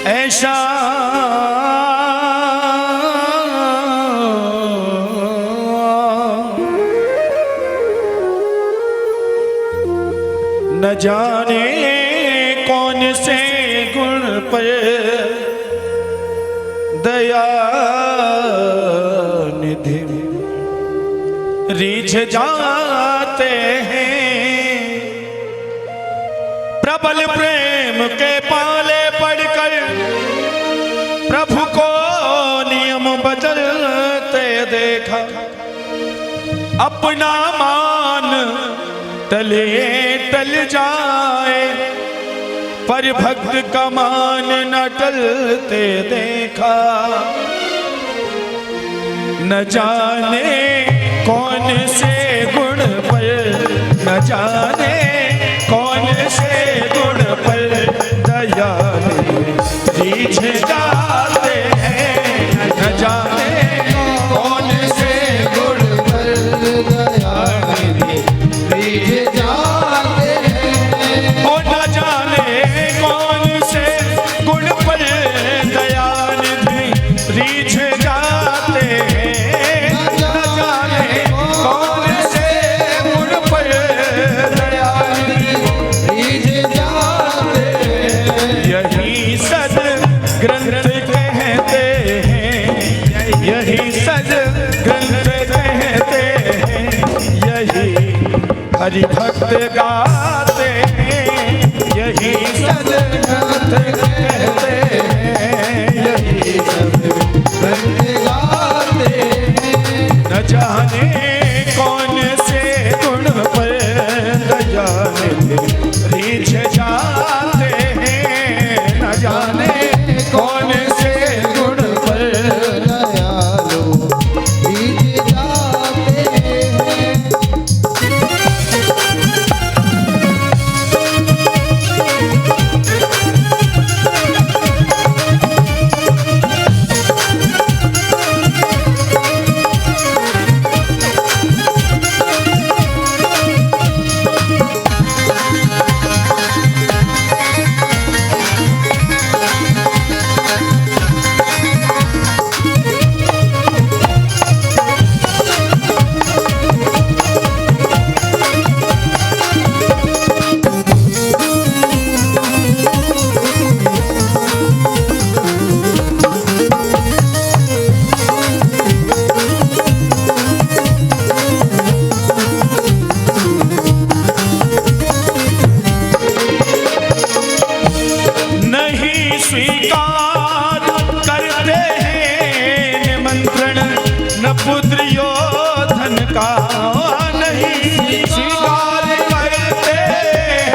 ऐसा न जाने कौन से गुण पर दया निधि रीझ जाते हैं। प्रबल प्रेम के पाले पड़कर प्रभु को नियम बदलते देखा। अपना मान टले टल जाए पर भक्त का मान न टलते देखा। न जाने कौन से गुण पर, न जाने कौन से गुण पर दया रीझ जाते हैं। न जाने कौन से गुण पर दया रीझ जाते हैं। ओ न जाने कौन से गुण पर दया रीझ जाते हैं। न जाने कौन से गुण पर दया रीझ जाते हैं। यही सद ग्रंथ कहते हैं, यही सद ग्रंथ कहते हैं, यही हरि भक्त गाते हैं। यही सद ग्रंथ कहते हैं, यही सद ग्रंथ गाते हैं। न जाने कौन से गुण पर दया रीझ जाते हैं। न जाने कौन से गुण पर दयालु रीझ जाते हैं। स्वीकार करते हैं निमंत्रण न पुत्र योधन का। नहीं स्वीकार करते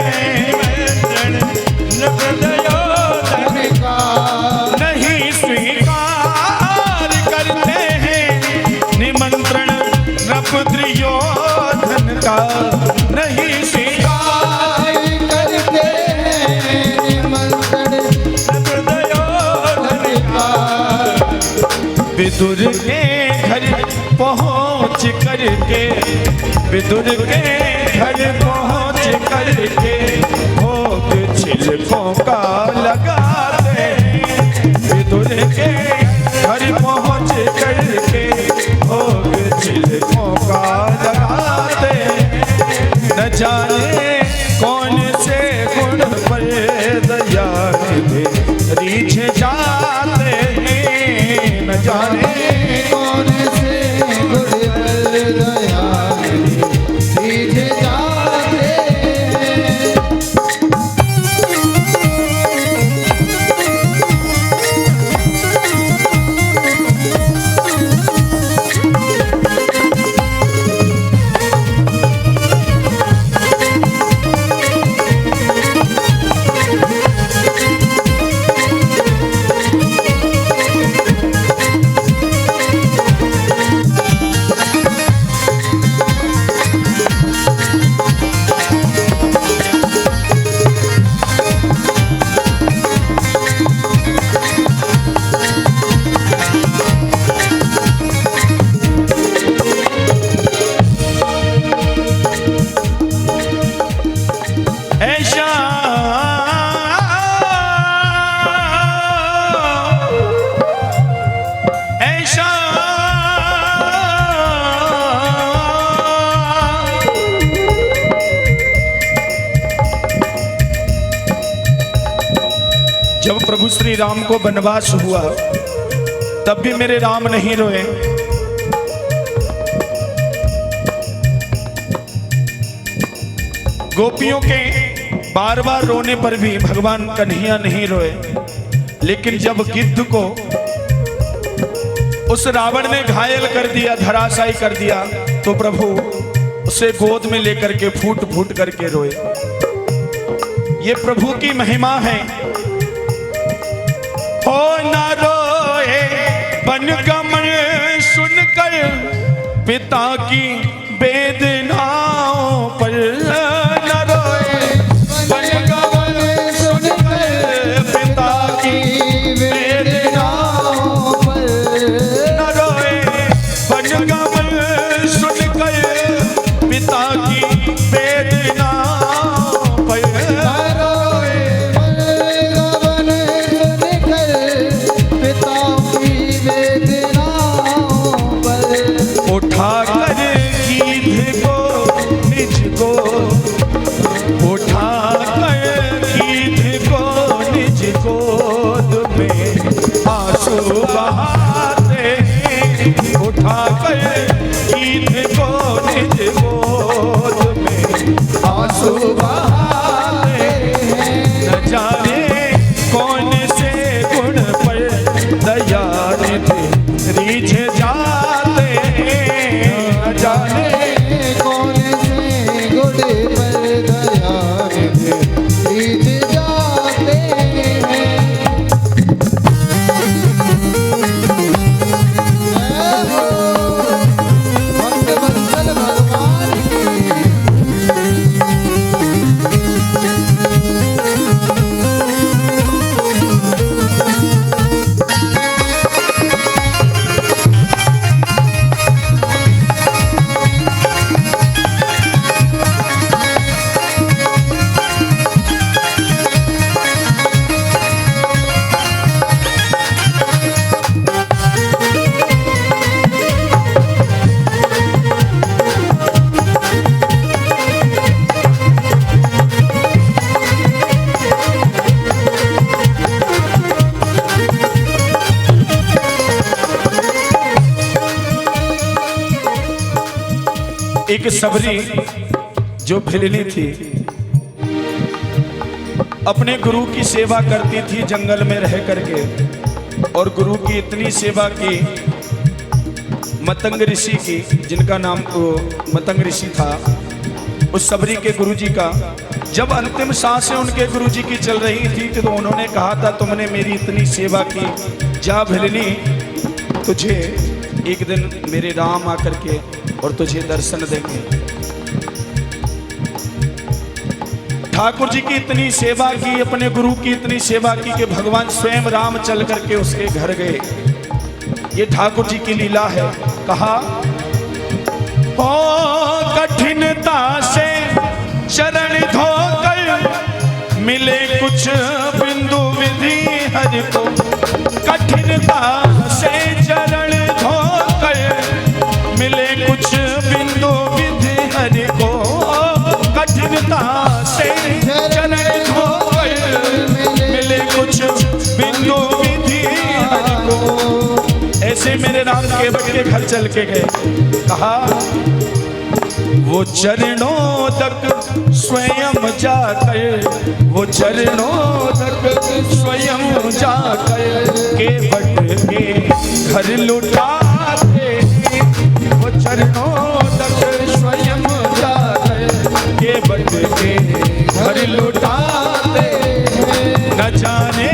हैं न पुत्र योधन का। नहीं स्वीकार करते हैं निमंत्रण न पुत्र योधन का। नहीं स्वीकार करते हैं निमंत्रण विदुर के घर पहुँच करके, विदुर के घर पहुँच करके भोग छिलकों का लगाते हैं। विदुर के घर पहुँच करके भोग छिलकों का लगाते हैं। न जाने कौन से गुण पर दया रीझ जाते हैं। न जाने कौन से गुण पर दया रीझ जाते हैं। जब प्रभु श्री राम को वनवास हुआ तब भी मेरे राम नहीं रोए। गोपियों के बार बार रोने पर भी भगवान कन्हैया नहीं रोए। लेकिन जब गिद्ध को उस रावण ने घायल कर दिया, धराशायी कर दिया, तो प्रभु उसे गोद में लेकर के फूट फूट करके रोए। ये प्रभु की महिमा है। हो न रोए वनगमन सुनकर पिता की वेदनाओं पर, न रोए वनगमन सुनकर पिता की वेदनाओं पर, न रोए वनगमन सुनकर पिता की वेदनाओं पर, न रोए वनगमन सुनकर पिता की वेदनाओं पर। उठा कर गिद्ध को निज को, उठा कर गिद्ध को निज गोद में आंसू बहाते, उठा कर गिद्ध को निज गोद में आंसू बहाते। न जाने कौन से गुण पर दया निधि रीझ जाते, न जाने कौन से गुण पर दया निधि जाते हैं। जय हो भक्त वत्सल भगवान की। एक सबरी जो भिलनी थी, अपने गुरु की सेवा करती थी जंगल में रह करके, और गुरु की इतनी सेवा की, मतंग ऋषि की, जिनका नाम मतंग ऋषि था, उस सबरी के गुरुजी का जब अंतिम सांसें उनके गुरुजी की चल रही थी तो उन्होंने कहा था, तुमने मेरी इतनी सेवा की, जा भिलनी, तुझे एक दिन मेरे राम आकर के और तुझे दर्शन देंगे। ठाकुर जी की इतनी सेवा की, अपने गुरु की इतनी सेवा की कि भगवान स्वयं राम चल करके उसके घर गए। ये ठाकुर जी की लीला है। कहा, ओ कठिनता से चरण धोकर मिले कुछ बिंदु विधि हरि को, कठिनता से चरण धोकर मिले कुछ बिंदु विधि हरि को, कठिनता से चरण धोकर मिले कुछ बिंदु विधि हरि को। ऐसे मेरे राम केवट के घर चल के गए। कहा, वो चरणों तक स्वयं जाकर, वो चरणों तक स्वयं जाकर केवट के घर लुटाते, वो चरणों तक स्वयं जाकर केवट के घर लुटाते। न जाने